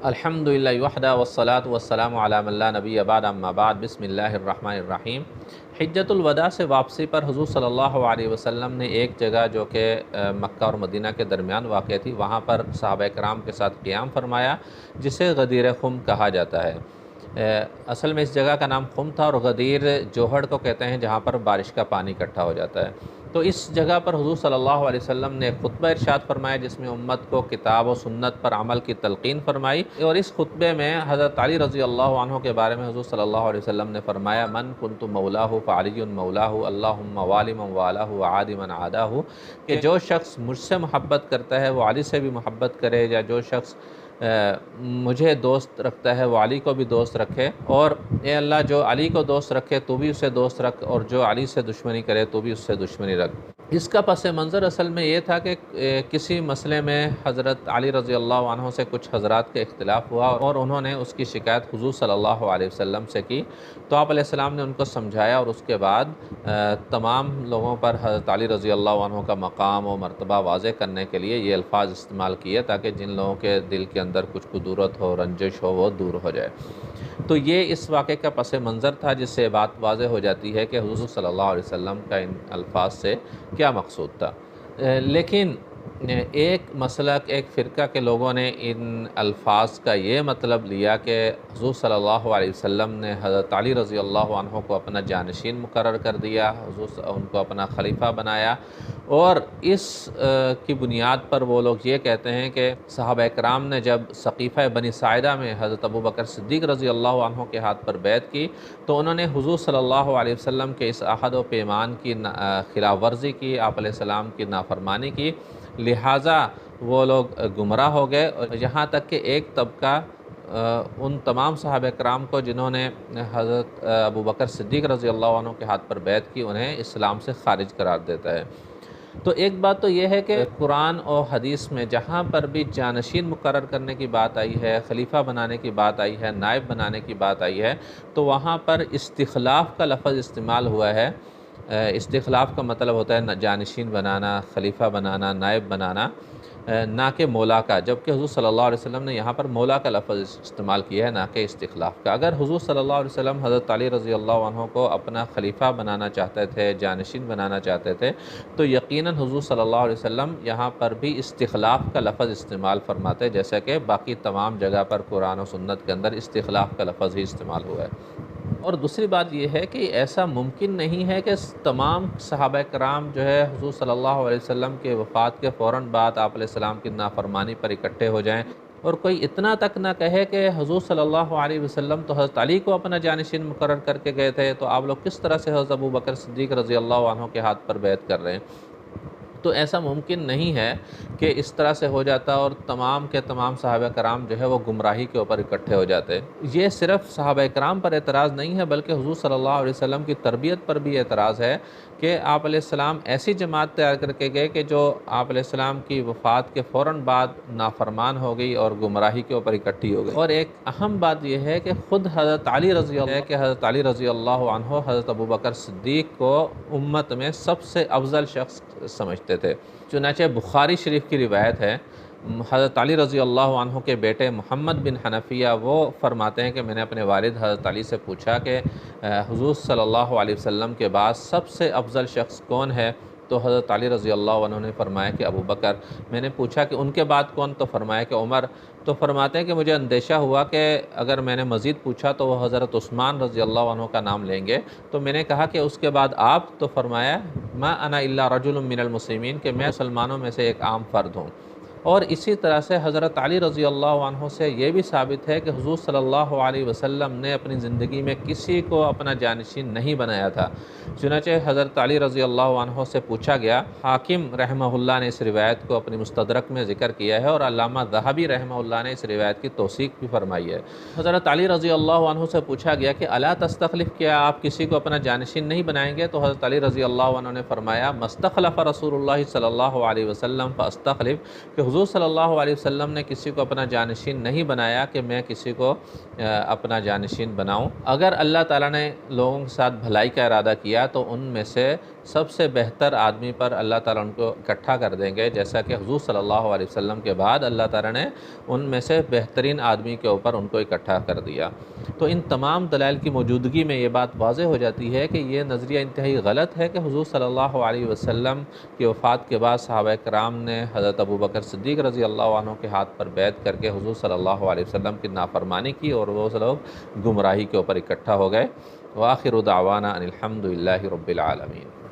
الحمدللہ وحدہ والصلاة والسلام علی من لا نبی بعد اما بعد بسم اللہ الرحمن الرحیم۔ حجۃ الوداع سے واپسی پر حضور صلی اللہ علیہ وسلم نے ایک جگہ جو کہ مکہ اور مدینہ کے درمیان واقع تھی، وہاں پر صحابہ کرام کے ساتھ قیام فرمایا، جسے غدیر خم کہا جاتا ہے۔ اصل میں اس جگہ کا نام خم تھا، اور غدیر جوہڑ کو کہتے ہیں جہاں پر بارش کا پانی اکٹھا ہو جاتا ہے۔ تو اس جگہ پر حضور صلی اللہ علیہ وسلم نے ایک خطبہ ارشاد فرمایا، جس میں امت کو کتاب و سنت پر عمل کی تلقین فرمائی، اور اس خطبے میں حضرت علی رضی اللہ عنہ کے بارے میں حضور صلی اللہ علیہ وسلم نے فرمایا، من کنت مولاہ فعلی مولاہ اللہم والی من والاہ وعادی من عاداہ، کہ جو شخص مجھ سے محبت کرتا ہے وہ علی سے بھی محبت کرے، یا جو شخص مجھے دوست رکھتا ہے وہ علی کو بھی دوست رکھے، اور اے اللہ جو علی کو دوست رکھے تو بھی اسے دوست رکھ، اور جو علی سے دشمنی کرے تو بھی اس سے دشمنی رکھ۔ اس کا پس منظر اصل میں یہ تھا کہ کسی مسئلے میں حضرت علی رضی اللہ عنہ سے کچھ حضرات کے اختلاف ہوا، اور انہوں نے اس کی شکایت حضور صلی اللہ علیہ وسلم سے کی، تو آپ علیہ السلام نے ان کو سمجھایا، اور اس کے بعد تمام لوگوں پر حضرت علی رضی اللہ عنہ کا مقام و مرتبہ واضح کرنے کے لیے یہ الفاظ استعمال کیے، تاکہ جن لوگوں کے دل کے اندر کچھ قدورت ہو، رنجش ہو، وہ دور ہو جائے۔ تو یہ اس واقعے کا پس منظر تھا، جس سے بات واضح ہو جاتی ہے کہ حضور صلی اللہ علیہ وسلم کا ان الفاظ سے کیا مقصود تھا۔ لیکن ایک مسلک، ایک فرقہ کے لوگوں نے ان الفاظ کا یہ مطلب لیا کہ حضور صلی اللہ علیہ وسلم نے حضرت علی رضی اللہ عنہ کو اپنا جانشین مقرر کر دیا، حضور ان کو اپنا خلیفہ بنایا، اور اس کی بنیاد پر وہ لوگ یہ کہتے ہیں کہ صحابہ کرام نے جب سقیفہ بنی ساعدہ میں حضرت ابوبکر صدیق رضی اللہ عنہ کے ہاتھ پر بیعت کی، تو انہوں نے حضور صلی اللہ علیہ وسلم کے اس عہد و پیمان کی خلاف ورزی کی، آپ علیہ السلام کی نافرمانی کی، لہٰذا وہ لوگ گمراہ ہو گئے، اور یہاں تک کہ ایک طبقہ ان تمام صحابہ کرام کو جنہوں نے حضرت ابوبکر صدیق رضی اللہ عنہ کے ہاتھ پر بیعت کی، انہیں اسلام سے خارج قرار دیتا ہے۔ تو ایک بات تو یہ ہے کہ قرآن اور حدیث میں جہاں پر بھی جانشین مقرر کرنے کی بات آئی ہے، خلیفہ بنانے کی بات آئی ہے، نائب بنانے کی بات آئی ہے، تو وہاں پر استخلاف کا لفظ استعمال ہوا ہے۔ استخلاف کا مطلب ہوتا ہے جانشین بنانا، خلیفہ بنانا، نائب بنانا، نہ کہ مولا کا، جبکہ حضور صلی اللہ علیہ وسلم نے یہاں پر مولا کا لفظ استعمال کیا ہے، نہ کہ استخلاف کا۔ اگر حضور صلی اللہ علیہ وسلم حضرت علی رضی اللہ عنہ کو اپنا خلیفہ بنانا چاہتے تھے، جانشین بنانا چاہتے تھے، تو یقیناً حضور صلی اللہ علیہ وسلم یہاں پر بھی استخلاف کا لفظ استعمال فرماتے، جیسا کہ باقی تمام جگہ پر قرآن و سنت کے اندر استخلاف کا لفظ ہی استعمال ہوا ہے۔ اور دوسری بات یہ ہے کہ ایسا ممکن نہیں ہے کہ تمام صحابہ کرام جو ہے حضور صلی اللہ علیہ وسلم کے وفات کے فوراً بعد آپ علیہ السلام کی نافرمانی پر اکٹھے ہو جائیں، اور کوئی اتنا تک نہ کہے کہ حضور صلی اللہ علیہ وسلم تو حضرت علی کو اپنا جانشین مقرر کر کے گئے تھے، تو آپ لوگ کس طرح سے حضرت ابوبکر صدیق رضی اللہ عنہ کے ہاتھ پر بیعت کر رہے ہیں؟ تو ایسا ممکن نہیں ہے کہ اس طرح سے ہو جاتا اور تمام کے تمام صحابہ کرام جو ہے وہ گمراہی کے اوپر اکٹھے ہو جاتے۔ یہ صرف صحابہ کرام پر اعتراض نہیں ہے، بلکہ حضور صلی اللہ علیہ وسلم کی تربیت پر بھی اعتراض ہے کہ آپ علیہ السلام ایسی جماعت تیار کر کے گئے کہ جو آپ علیہ السلام کی وفات کے فوراً بعد نافرمان ہو گئی اور گمراہی کے اوپر اکٹھی ہو گئی۔ اور ایک اہم بات یہ ہے کہ خود حضرت علی رضی اللہ عنہ حضرت ابوبکر صدیق کو امت میں سب سے افضل شخص سمجھتے تھے۔ چنانچہ بخاری شریف کی روایت ہے، حضرت علی رضی اللہ عنہ کے بیٹے محمد بن حنفیہ وہ فرماتے ہیں کہ میں نے اپنے والد حضرت علی سے پوچھا کہ حضور صلی اللہ علیہ وسلم کے بعد سب سے افضل شخص کون ہے؟ تو حضرت علی رضی اللہ عنہ نے فرمایا کہ ابو بکر۔ میں نے پوچھا کہ ان کے بعد کون؟ تو فرمایا کہ عمر۔ تو فرماتے ہیں کہ مجھے اندیشہ ہوا کہ اگر میں نے مزید پوچھا تو وہ حضرت عثمان رضی اللہ عنہ کا نام لیں گے، تو میں نے کہا کہ اس کے بعد آپ؟ تو فرمایا ما انا الا رجل من المسلمین، کہ میں مسلمانوں میں سے ایک عام فرد ہوں۔ اور اسی طرح سے حضرت علی رضی اللہ عنہ سے یہ بھی ثابت ہے کہ حضور صلی اللہ علیہ وسلم نے اپنی زندگی میں کسی کو اپنا جانشین نہیں بنایا تھا۔ چنانچہ حضرت علی رضی اللہ عنہ سے پوچھا گیا، حاکم رحمہ اللہ نے اس روایت کو اپنی مستدرک میں ذکر کیا ہے، اور علامہ ذہبی رحمہ اللہ نے اس روایت کی توثیق بھی فرمائی ہے۔ حضرت علی رضی اللہ عنہ سے پوچھا گیا کہ الا تستخلف، کیا آپ کسی کو اپنا جانشین نہیں بنائیں گے؟ تو حضرت علی رضی اللہ عنہ نے فرمایا مستخلف رسول اللہ صلی اللہ علیہ وسلم فاستخلف، کہ حضور صلی اللہ علیہ وسلم نے کسی کو اپنا جانشین نہیں بنایا کہ میں کسی کو اپنا جانشین بناؤں۔ اگر اللہ تعالیٰ نے لوگوں کے ساتھ بھلائی کا ارادہ کیا تو ان میں سے سب سے بہتر آدمی پر اللہ تعالیٰ ان کو اکٹھا کر دیں گے، جیسا کہ حضور صلی اللہ علیہ وسلم کے بعد اللہ تعالیٰ نے ان میں سے بہترین آدمی کے اوپر ان کو اکٹھا کر دیا۔ تو ان تمام دلائل کی موجودگی میں یہ بات واضح ہو جاتی ہے کہ یہ نظریہ انتہائی غلط ہے کہ حضور صلی اللہ علیہ وسلم کی وفات کے بعد صحابہ کرام نے حضرت ابوبکر صدیق رضی اللہ عنہ کے ہاتھ پر بیعت کر کے حضور صلی اللہ علیہ وسلم کی نافرمانی کی اور وہ لوگ گمراہی کے اوپر اکٹھا ہو گئے۔ وآخر دعوانا ان الحمد للہ رب العالمین۔